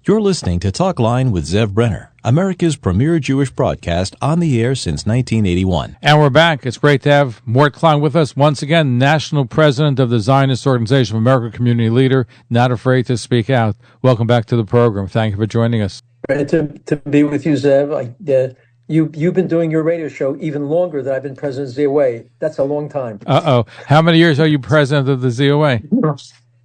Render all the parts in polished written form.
You're listening to Talk Line with Zev Brenner, America's premier Jewish broadcast on the air since 1981. And we're back. It's great to have Mort Klein with us once again, National President of the Zionist Organization of America, community leader, not afraid to speak out. Welcome back to the program. Thank you for joining us. Great to be with you, Zev. You've been doing your radio show even longer than I've been president of ZOA. That's a long time. Uh-oh. How many years are you president of the ZOA?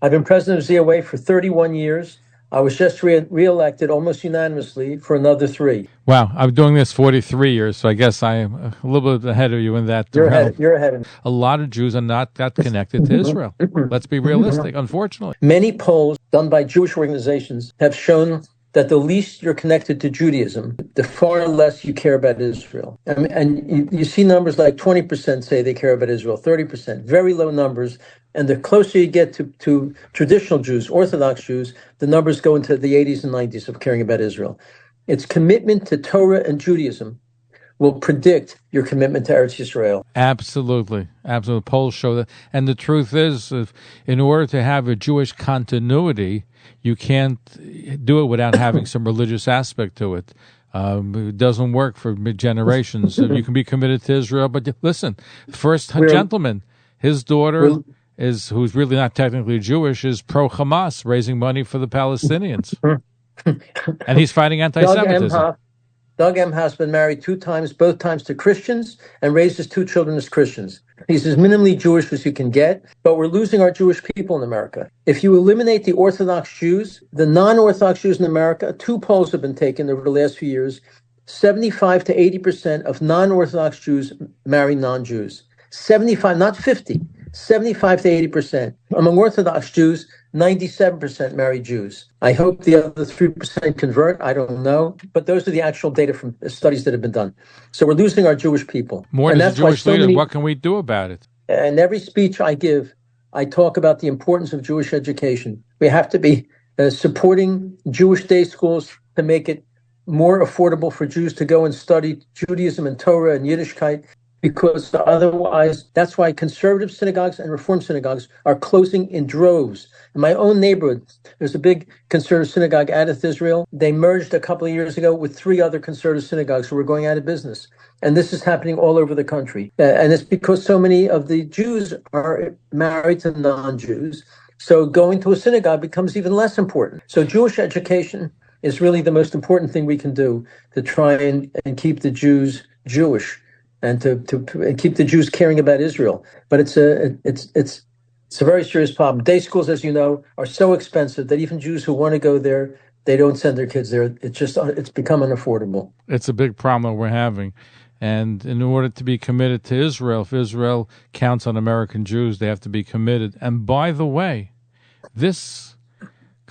I've been president of ZOA for 31 years. I was just reelected almost unanimously for another 3. Wow, I'm doing this 43 years, so I guess I'm a little bit ahead of you in that. You're ahead of me. A lot of Jews are not that connected to Israel. Let's be realistic, unfortunately. Many polls done by Jewish organizations have shown that the least you're connected to Judaism, the far less you care about Israel. And you see numbers like 20% say they care about Israel, 30%, very low numbers. And the closer you get to traditional Jews, Orthodox Jews, the numbers go into the 80s and 90s of caring about Israel. Its commitment to Torah and Judaism will predict your commitment to Eretz Yisrael. Absolutely. Absolutely. Polls show that. And the truth is, in order to have a Jewish continuity, you can't do it without having some religious aspect to it. It doesn't work for generations. You can be committed to Israel, but listen, first gentleman, his daughter who's really not technically Jewish, is pro-Hamas, raising money for the Palestinians. And he's fighting anti-Semitism. Doug M. has been married 2 times, both times to Christians, and raised his 2 children as Christians. He's as minimally Jewish as you can get, but we're losing our Jewish people in America. If you eliminate the Orthodox Jews, the non-Orthodox Jews in America, 2 polls have been taken over the last few years. 75 to 80% of non-Orthodox Jews marry non-Jews. 75, not 50, 75 to 80%. Among Orthodox Jews, 97% marry Jews. I hope the other 3% convert. I don't know. But those are the actual data from studies that have been done. So we're losing our Jewish people. More as a Jewish leader, what can we do about it? And every speech I give, I talk about the importance of Jewish education. We have to be supporting Jewish day schools to make it more affordable for Jews to go and study Judaism and Torah and Yiddishkeit, because otherwise, that's why conservative synagogues and reform synagogues are closing in droves. In my own neighborhood, there's a big conservative synagogue out of Israel. They merged a couple of years ago with 3 other conservative synagogues who were going out of business. And this is happening all over the country. And it's because so many of the Jews are married to non-Jews. So going to a synagogue becomes even less important. So Jewish education is really the most important thing we can do to try and keep the Jews Jewish, and to keep the Jews caring about Israel. But it's a very serious problem. Day schools, as you know, are so expensive that even Jews who want to go there, they don't send their kids there. It's become unaffordable. It's a big problem that we're having. And in order to be committed to Israel, if Israel counts on American Jews, they have to be committed. And by the way, this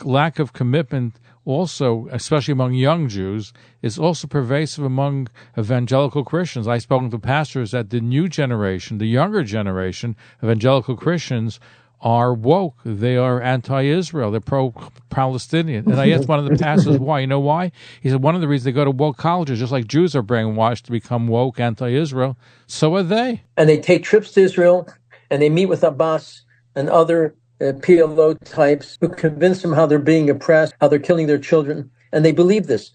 lack of commitment also, especially among young Jews, is also pervasive among evangelical Christians. I've spoken to pastors that the new generation, the younger generation, evangelical Christians are woke. They are anti-Israel. They're pro-Palestinian. And I asked one of the pastors why. You know why? He said one of the reasons they go to woke colleges, just like Jews are brainwashed to become woke, anti-Israel, so are they. And they take trips to Israel, and they meet with Abbas and other PLO types who convince them how they're being oppressed, how they're killing their children, and they believe this.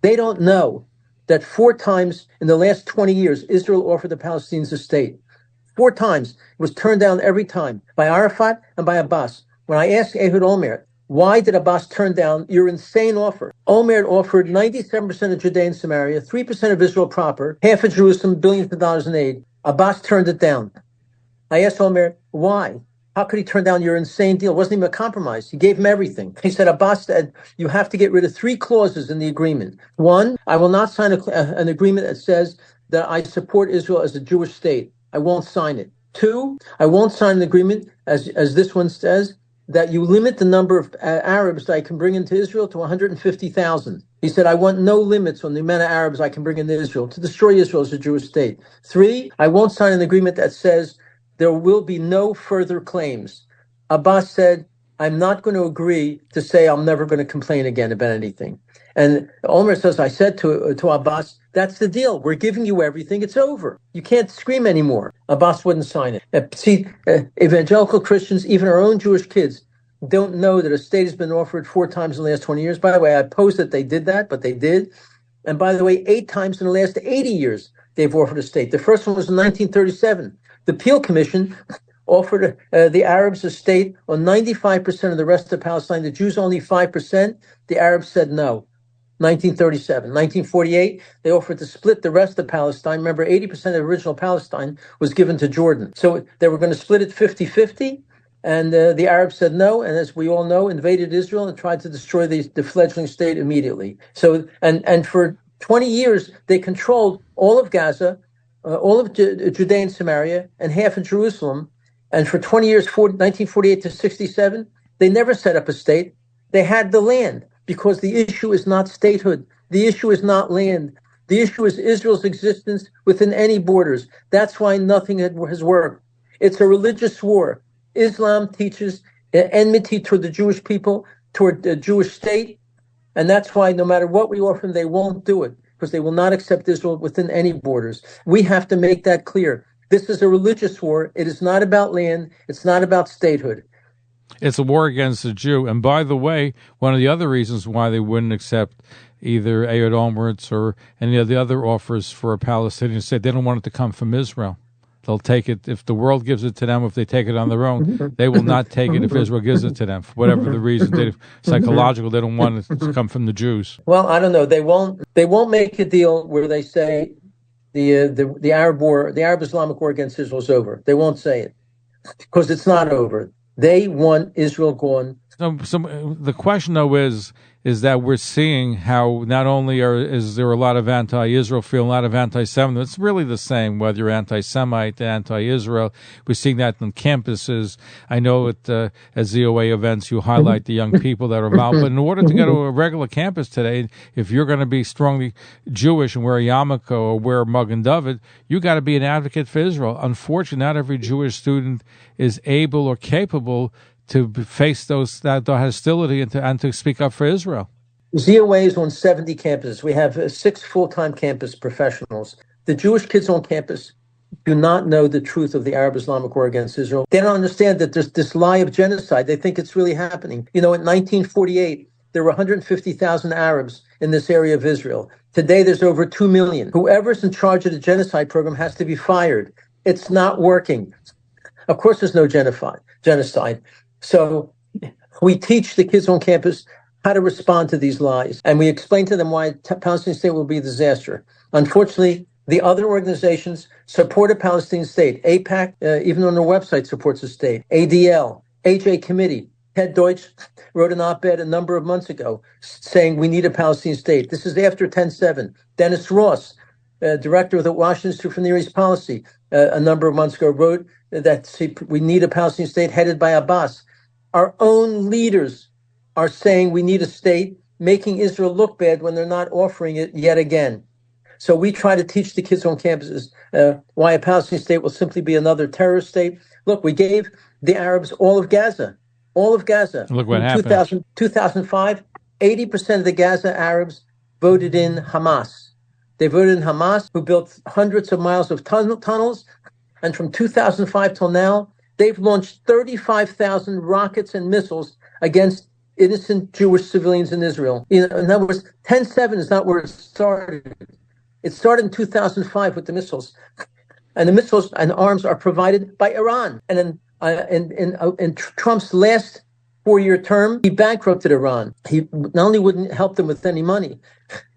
They don't know that 4 times in the last 20 years, Israel offered the Palestinians a state. 4 times. It was turned down every time by Arafat and by Abbas. When I asked Ehud Olmert, why did Abbas turn down your insane offer? Olmert offered 97% of Judea and Samaria, 3% of Israel proper, half of Jerusalem, billions of dollars in aid. Abbas turned it down. I asked Olmert, why? How could he turn down your insane deal? It wasn't even a compromise. He gave him everything. He said, Abbas said, you have to get rid of 3 clauses in the agreement. 1, I will not sign an agreement that says that I support Israel as a Jewish state. I won't sign it. 2, I won't sign an agreement, as this one says, that you limit the number of Arabs that I can bring into Israel to 150,000. He said, I want no limits on the amount of Arabs I can bring into Israel to destroy Israel as a Jewish state. 3, I won't sign an agreement that says there will be no further claims. Abbas said, I'm not going to agree to say I'm never going to complain again about anything. And Olmert says, I said to Abbas, that's the deal. We're giving you everything. It's over. You can't scream anymore. Abbas wouldn't sign it. Evangelical Christians, even our own Jewish kids, don't know that a state has been offered 4 times in the last 20 years. By the way, I opposed that they did that, but they did. And by the way, 8 times in the last 80 years, they've offered a state. The first one was in 1937. The Peel Commission offered the Arabs a state on 95% of the rest of Palestine. The Jews only 5%. The Arabs said no. 1937. 1948, they offered to split the rest of Palestine. Remember, 80% of the original Palestine was given to Jordan. So they were going to split it 50-50. And the Arabs said no, and as we all know, invaded Israel and tried to destroy the fledgling state immediately. So, and for 20 years, they controlled all of Gaza, all of Judea and Samaria, and half of Jerusalem. And for 20 years, 1948 to 67, they never set up a state. They had the land, because the issue is not statehood. The issue is not land. The issue is Israel's existence within any borders. That's why nothing has worked. It's a religious war. Islam teaches enmity toward the Jewish people, toward the Jewish state, and that's why no matter what we offer them, they won't do it, because they will not accept Israel within any borders. We have to make that clear. This is a religious war. It is not about land. It's not about statehood. It's a war against the Jew. And by the way, one of the other reasons why they wouldn't accept either Ehud Olmert's or any of the other offers for a Palestinian state, they don't want it to come from Israel. They'll take it if the world gives it to them. If they take it on their own, they will not take it if Israel gives it to them for whatever the reason. Psychological, they don't want it to come from the Jews. Well, I don't know. They won't make a deal where they say the Arab war, the Arab Islamic war against Israel is over. They won't say it, because it's not over. They want Israel gone. So the question, though, is that we're seeing how not only is there a lot of anti-Israel feel, a lot of anti-Semitism. It's really the same, whether you're anti-Semite, anti-Israel. We're seeing that on campuses. I know at ZOA events you highlight the young people that are involved. But in order to go to a regular campus today, if you're going to be strongly Jewish and wear a yarmulke or wear Magen David, you got to be an advocate for Israel. Unfortunately, not every Jewish student is able or capable to face that hostility and to speak up for Israel. ZOA is on 70 campuses. We have 6 full-time campus professionals. The Jewish kids on campus do not know the truth of the Arab Islamic war against Israel. They don't understand that there's this lie of genocide. They think it's really happening. You know, in 1948, there were 150,000 Arabs in this area of Israel. Today, there's over 2 million. Whoever's in charge of the genocide program has to be fired. It's not working. Of course, there's no genocide. So we teach the kids on campus how to respond to these lies, and we explain to them why Palestinian state will be a disaster. Unfortunately, the other organizations support a Palestinian state. AIPAC, even on their website, supports a state. ADL, AJ Committee. Ted Deutsch wrote an op-ed a number of months ago saying we need a Palestinian state. This is after 10/7. Dennis Ross, director of the Washington Institute for Near East Policy, a number of months ago wrote that we need a Palestinian state headed by Abbas. Our own leaders are saying we need a state, making Israel look bad when they're not offering it yet again. So we try to teach the kids on campuses why a Palestinian state will simply be another terrorist state. Look, we gave the Arabs all of Gaza. Look what happened. 2005, 80% of the Gaza Arabs voted in Hamas. They voted in Hamas, who built hundreds of miles of tunnels. And from 2005 till now, they've launched 35,000 rockets and missiles against innocent Jewish civilians in Israel. In other words, 10/7 is not where it started. It started in 2005 with the missiles. And the missiles and arms are provided by Iran. And in Trump's last 4-year term, he bankrupted Iran. He not only wouldn't help them with any money,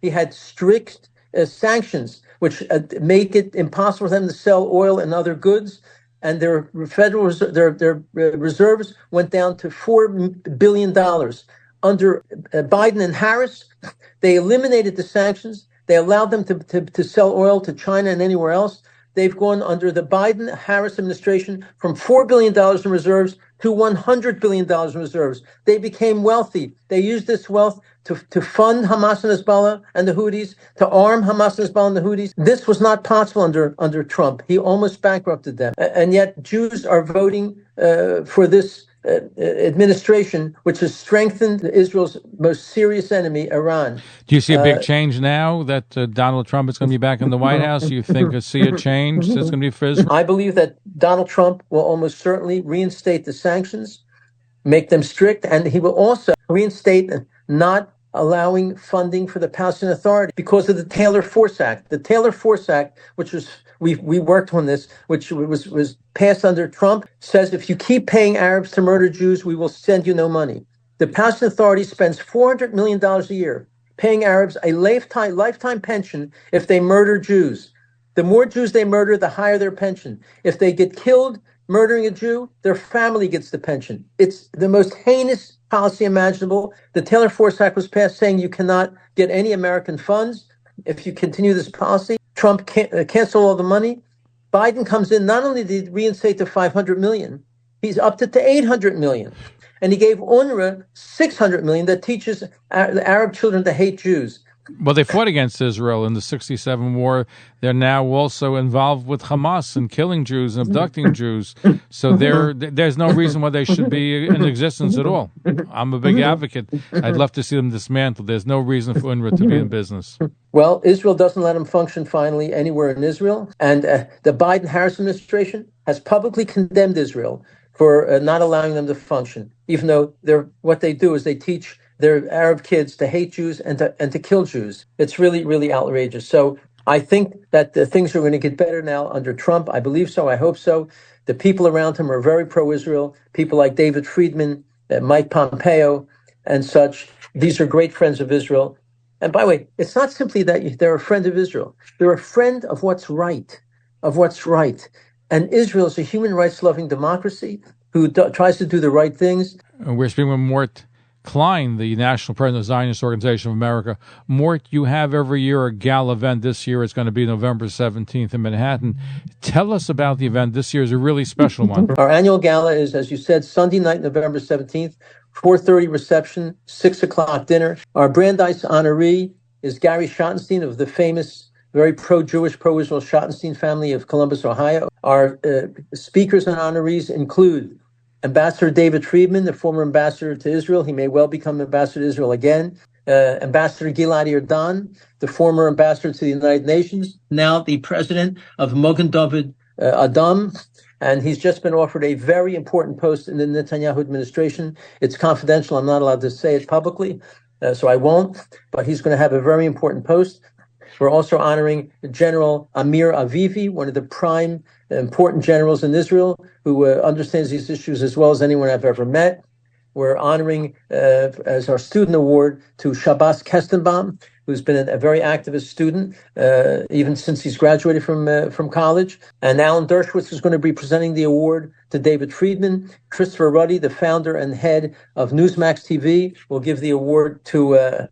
he had strict sanctions, which make it impossible for them to sell oil and other goods. And their their reserves went down to $4 billion. Under Biden and Harris, they eliminated the sanctions. They allowed them to sell oil to China and anywhere else. They've gone under the Biden-Harris administration from $4 billion in reserves to $100 billion in reserves. They became wealthy. They used this wealth to fund Hamas and Hezbollah and the Houthis, to arm Hamas and Hezbollah and the Houthis. This was not possible under Trump. He almost bankrupted them. And yet Jews are voting for this administration, which has strengthened Israel's most serious enemy, Iran. Do you see a big change now that Donald Trump is going to be back in the White House? Do you think you see a change that's going to be for Israel? I believe that Donald Trump will almost certainly reinstate the sanctions. make them strict, and he will also reinstate not allowing funding for the Palestinian Authority because of the Taylor Force Act. The Taylor Force Act, which was we worked on this, which was passed under Trump, says if you keep paying Arabs to murder Jews, we will send you no money. The Palestinian Authority spends $400 million a year paying Arabs a lifetime pension if they murder Jews. The more Jews they murder, the higher their pension. If they get killed murdering a Jew, their family gets the pension. It's the most heinous policy imaginable. The Taylor Force Act was passed saying you cannot get any American funds if you continue this policy. Trump canceled all the money. Biden comes in, not only did he reinstate the $500 million, he's upped it to $800 million. And he gave UNRWA $600 million that teaches Arab children to hate Jews. Well, they fought against Israel in the 1967 war. They're now also involved with Hamas and killing Jews and abducting Jews. So there's no reason why they should be in existence at all. I'm a big advocate. I'd love to see them dismantled. There's no reason for UNRWA to be in business. Well, Israel doesn't let them function finally anywhere in Israel. And the Biden-Harris administration has publicly condemned Israel for not allowing them to function, even though what they do is they teach their Arab kids to hate Jews and to kill Jews. It's really, really outrageous. So I think that the things are going to get better now under Trump. I believe so. I hope so. The people around him are very pro-Israel. People like David Friedman, Mike Pompeo, and such. These are great friends of Israel. And by the way, it's not simply that they're a friend of Israel. They're a friend of what's right, And Israel is a human rights-loving democracy who tries to do the right things. We're speaking with Mort Klein, the National President of the Zionist Organization of America. Mort, you have every year a Gala event. This year it's going to be November 17th in Manhattan. Tell us about the event. This year is a really special one. Our annual gala is, as you said, Sunday night, November 17th, 4:30 reception, 6 o'clock dinner. Our Brandeis honoree is Gary Schottenstein of the famous, very pro-Jewish, pro-Israel Schottenstein family of Columbus, Ohio. Our speakers and honorees include Ambassador David Friedman, the former ambassador to Israel. He may well become ambassador to Israel again. Ambassador Gilad Erdan, the former ambassador to the United Nations, now the president of Mogen David Adom. And he's just been offered a very important post in the Netanyahu administration. It's confidential. I'm not allowed to say it publicly, so I won't. But he's going to have a very important post. We're also honoring General Amir Avivi, one of the prime important generals in Israel, who understands these issues as well as anyone I've ever met. We're honoring, as our student award, to Shabbos Kestenbaum, who's been a very activist student, even since he's graduated from college. And Alan Dershowitz is going to be presenting the award to David Friedman. Christopher Ruddy, the founder and head of Newsmax TV, will give the award to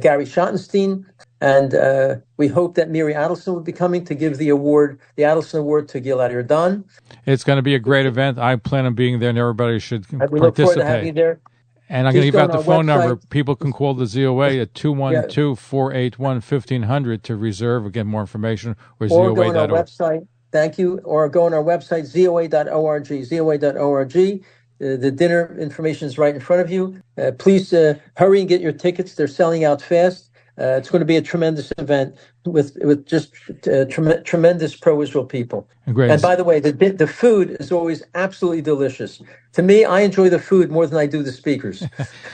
Gary Schottenstein. And we hope that Miri Adelson will be coming to give the Adelson Award to Gilad Erdan. It's going to be a great event. I plan on being there, and everybody should participate. We look forward to having you there. And I'm going to give out the phone number. People can call the ZOA at 212-481-1500 to reserve or get more information, or ZOA.org. Go on our website. Thank you. Or go on our website, ZOA.org, ZOA.org. The dinner information is right in front of you. Please hurry and get your tickets. They're selling out fast. It's going to be a tremendous event with just tremendous pro-Israel people. Great. And by the way, the food is always absolutely delicious. To me, I enjoy the food more than I do the speakers.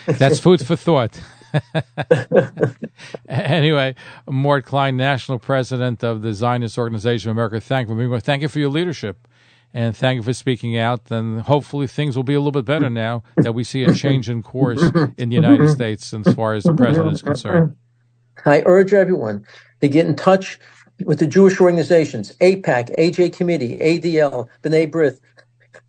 That's food for thought. Anyway, Mort Klein, National President of the Zionist Organization of America, thank you for your leadership. And thank you for speaking out. And hopefully things will be a little bit better now that we see a change in course in the United States as far as the president is concerned. I urge everyone to get in touch with the Jewish organizations, AIPAC, AJ Committee, ADL, B'nai B'rith.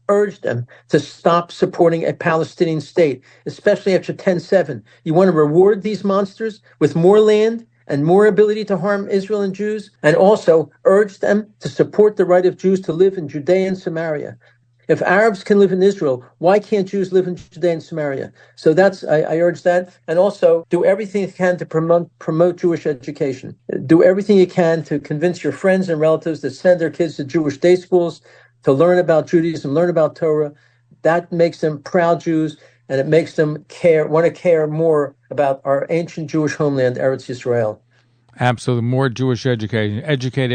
Urge them to stop supporting a Palestinian state, especially after 10/7. You want to reward these monsters with more land and more ability to harm Israel and Jews, and also urge them to support the right of Jews to live in Judea and Samaria. If Arabs can live in Israel, why can't Jews live in Judea and Samaria? So I urge that. And also do everything you can to promote Jewish education. Do everything you can to convince your friends and relatives to send their kids to Jewish day schools, to learn about Judaism, learn about Torah. That makes them proud Jews, and it makes them want to care more about our ancient Jewish homeland, Eretz Yisrael. Absolutely. More Jewish education. Educate.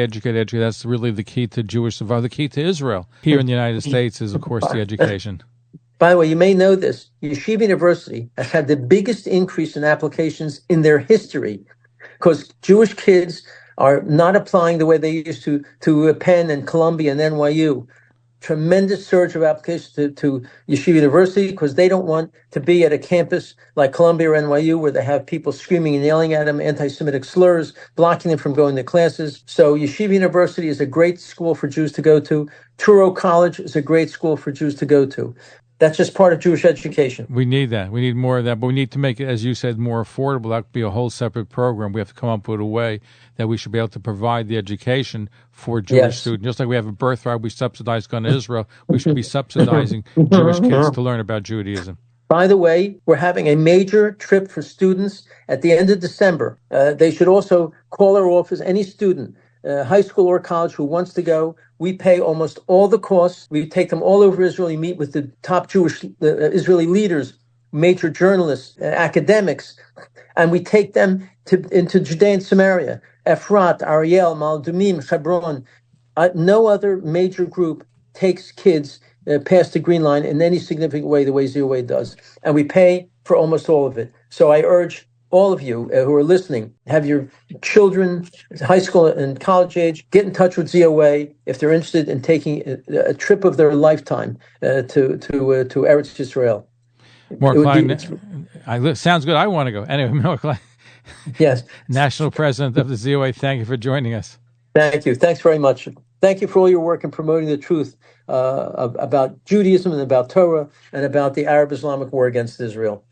That's really the key to Jewish survival. The key to Israel here in the United States is, of course, the education. By the way, you may know this. Yeshiva University has had the biggest increase in applications in their history because Jewish kids are not applying the way they used to Penn and Columbia and NYU. Tremendous surge of applications to Yeshiva University because they don't want to be at a campus like Columbia or NYU where they have people screaming and yelling at them, anti-Semitic slurs, blocking them from going to classes. So Yeshiva University is a great school for Jews to go to. Touro College is a great school for Jews to go to. That's just part of Jewish education. We need that. We need more of that. But we need to make it, as you said, more affordable. That could be a whole separate program. We have to come up with a way that we should be able to provide the education for Jewish students. Just like we have a birthright, we subsidize going to Israel. We should be subsidizing Jewish kids to learn about Judaism. By the way, we're having a major trip for students at the end of December. They should also call our office, any student, high school or college who wants to go. We pay almost all the costs. We take them all over Israel. We meet with the top Jewish Israeli leaders, major journalists, academics, and we take them into Judea and Samaria, Efrat, Ariel, Ma'ale-Adumim, Hebron. No other major group takes kids past the Green Line in any significant way the way ZOA does. And we pay for almost all of it. So I urge all of you who are listening, have your children, high school and college age, get in touch with ZOA if they're interested in taking a trip of their lifetime to Eretz Yisrael. Mort Klein, sounds good. I want to go. Anyway, Mort Klein, yes, National President of the ZOA, thank you for joining us. Thank you. Thanks very much. Thank you for all your work in promoting the truth about Judaism and about Torah and about the Arab-Islamic war against Israel.